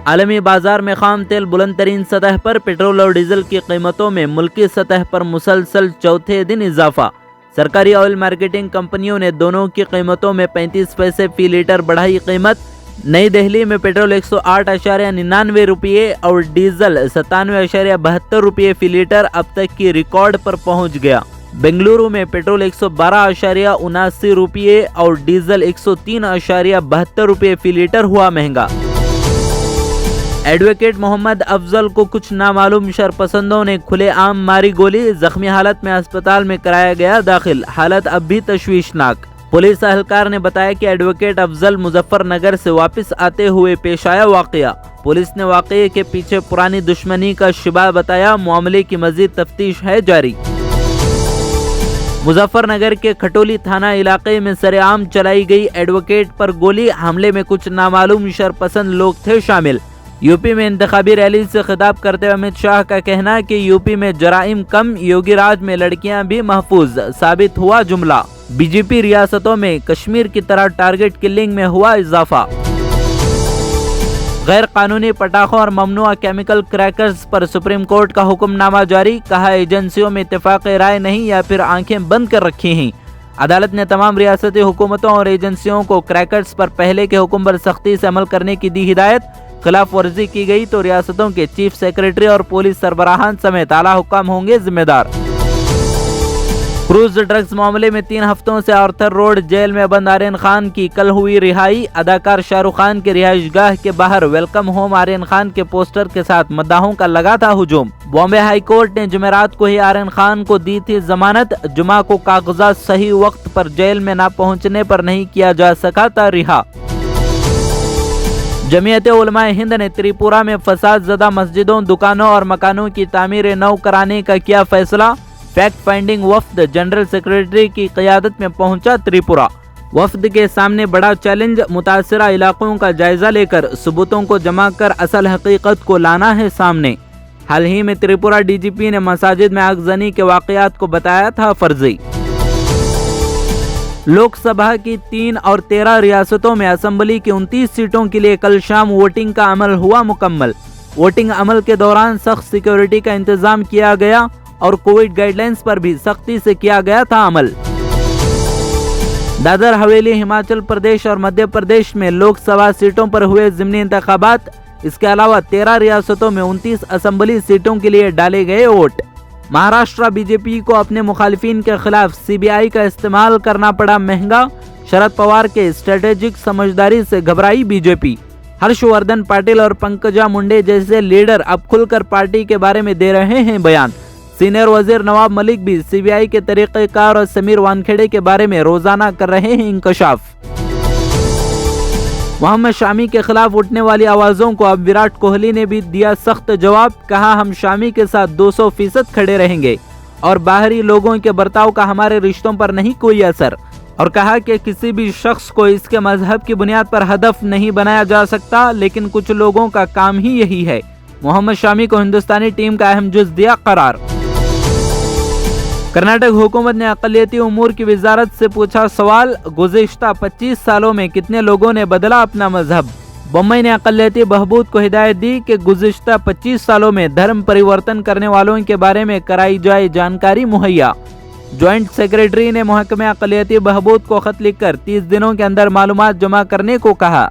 आलमी बाजार में खाम तेल बुलंद तरीन सतह पर। पेट्रोल और डीजल की कीमतों में मुल्की सतह पर मुसलसल चौथे दिन इजाफा। सरकारी ऑयल मार्केटिंग कंपनियों ने दोनों की कीमतों में 35 पैसे फी लीटर बढ़ाई कीमत। नई दिल्ली में पेट्रोल 108.99 रुपये और डीजल 97.72 रुपये फी लीटर अब तक की रिकॉर्ड पर पहुंच गया। बेंगलुरु में पेट्रोल 112.79 रुपये और डीजल 103.72 रुपये फी लीटर हुआ महंगा। एडवोकेट मोहम्मद अफजल को कुछ नामालूम शरपसंदों ने खुलेआम मारी गोली। जख्मी हालत में अस्पताल में कराया गया दाखिल। हालत अब भी तशवीशनाक। पुलिस अहलकार ने बताया कि एडवोकेट अफजल मुजफ्फरनगर से वापस आते हुए पेश आया वाकया। पुलिस ने वाकये के पीछे पुरानी दुश्मनी का शिबा बताया। मामले की मजीद तफ्तीश है जारी। मुजफ्फरनगर के खटोली थाना इलाके में सरेआम चलाई गई एडवोकेट पर गोली। हमले में कुछ नामालूम शरपसंद लोग थे शामिल। यूपी में इंतखाबी रैली से खिताब करते हुए अमित शाह का कहना है कि यूपी में जराइम कम, योगी राज में लड़कियां भी महफूज, साबित हुआ जुमला। बीजेपी रियासतों में कश्मीर की तरह टारगेट किलिंग में हुआ इजाफा। गैर कानूनी पटाखों और ममनुआ केमिकल क्रैकर्स पर सुप्रीम कोर्ट का हुक्मनामा जारी। कहा एजेंसियों में इत्तेफाक राय नहीं या फिर आंखें बंद कर रखी हैं। अदालत ने तमाम रियासती हुकूमतों और एजेंसियों को क्रैकर्स पर पहले के हुक्म पर सख्ती से अमल करने की दी हिदायत। खिलाफ वर्जी की गई तो रियासतों के चीफ सेक्रेटरी और पुलिस सरबराहान समेत आला हुक्म होंगे जिम्मेदार। क्रूज ड्रग्स मामले में 3 हफ्तों से आर्थर रोड जेल में बंद आर्यन खान की कल हुई रिहाई। अदाकार शाहरुख खान के रिहाइशगाह के बाहर वेलकम होम आर्यन खान के पोस्टर के साथ मद्दाहों का लगा था हुजूम। बॉम्बे हाई कोर्ट ने जुमेरात को ही आर्यन खान को दी थी जमानत। जुमा को कागजात सही वक्त पर जेल में न पहुंचने पर नहीं किया जा सका था रिहा। जमीयत उलमाए हिंद ने त्रिपुरा में फसाद ज़दा मस्जिदों, दुकानों और मकानों की तामीर नौ कराने का किया फैसला। फैक्ट फाइंडिंग वफ्द जनरल सेक्रेटरी की क़यादत में पहुंचा त्रिपुरा। वफ्द के सामने बड़ा चैलेंज, मुतासरा इलाकों का जायजा लेकर सबूतों को जमा कर असल हकीकत को लाना है सामने। हाल ही में त्रिपुरा डीजीपी ने मसाजिद में आगजनी के वाक़यात को बताया था फर्जी। लोकसभा की 3 और 13 रियासतों में असेंबली की 29 सीटों के लिए कल शाम वोटिंग का अमल हुआ मुकम्मल। वोटिंग अमल के दौरान सख्त सिक्योरिटी का इंतजाम किया गया और कोविड गाइडलाइंस पर भी सख्ती से किया गया था अमल। दादर हवेली, हिमाचल प्रदेश और मध्य प्रदेश में लोकसभा सीटों पर हुए ज़िमनी इंतखाबात। इसके अलावा 13 रियासतों में 29 असेंबली सीटों के लिए डाले गए वोट। महाराष्ट्र बीजेपी को अपने मुखालिफिन के खिलाफ सीबीआई का इस्तेमाल करना पड़ा महंगा। शरद पवार के स्ट्रेटेजिक समझदारी से घबराई बीजेपी। हर्षवर्धन पाटिल और पंकजा मुंडे जैसे लीडर अब खुलकर पार्टी के बारे में दे रहे हैं बयान। सीनियर वजीर नवाब मलिक भी सीबीआई के तरीक़ेकार और समीर वानखेड़े के बारे में रोजाना कर रहे हैं इंकशाफ। मोहम्मद शामी के खिलाफ उठने वाली आवाज़ों को अब विराट कोहली ने भी दिया सख्त जवाब। कहा हम शामी के साथ 200% खड़े रहेंगे और बाहरी लोगों के बर्ताव का हमारे रिश्तों पर नहीं कोई असर। और कहा कि किसी भी शख्स को इसके मजहब की बुनियाद पर हदफ नहीं बनाया जा सकता, लेकिन कुछ लोगों का काम ही यही है। मोहम्मद शामी को हिंदुस्तानी टीम का अहम जुज़ दिया करार। कर्नाटक हुकूमत ने अक़लियती उमूर की वजारत से पूछा सवाल, गुज़िश्ता 25 सालों में कितने लोगों ने बदला अपना मजहब। बम्बई ने अक़लियती बहबूद को हिदायत दी कि गुज़िश्ता 25 सालों में धर्म परिवर्तन करने वालों के बारे में कराई जाए जानकारी मुहैया। ज्वाइंट सेक्रेटरी ने महकमे अक़लियती बहबूद को खत लिखकर 30 दिनों के अंदर मालूमात जमा करने को कहा।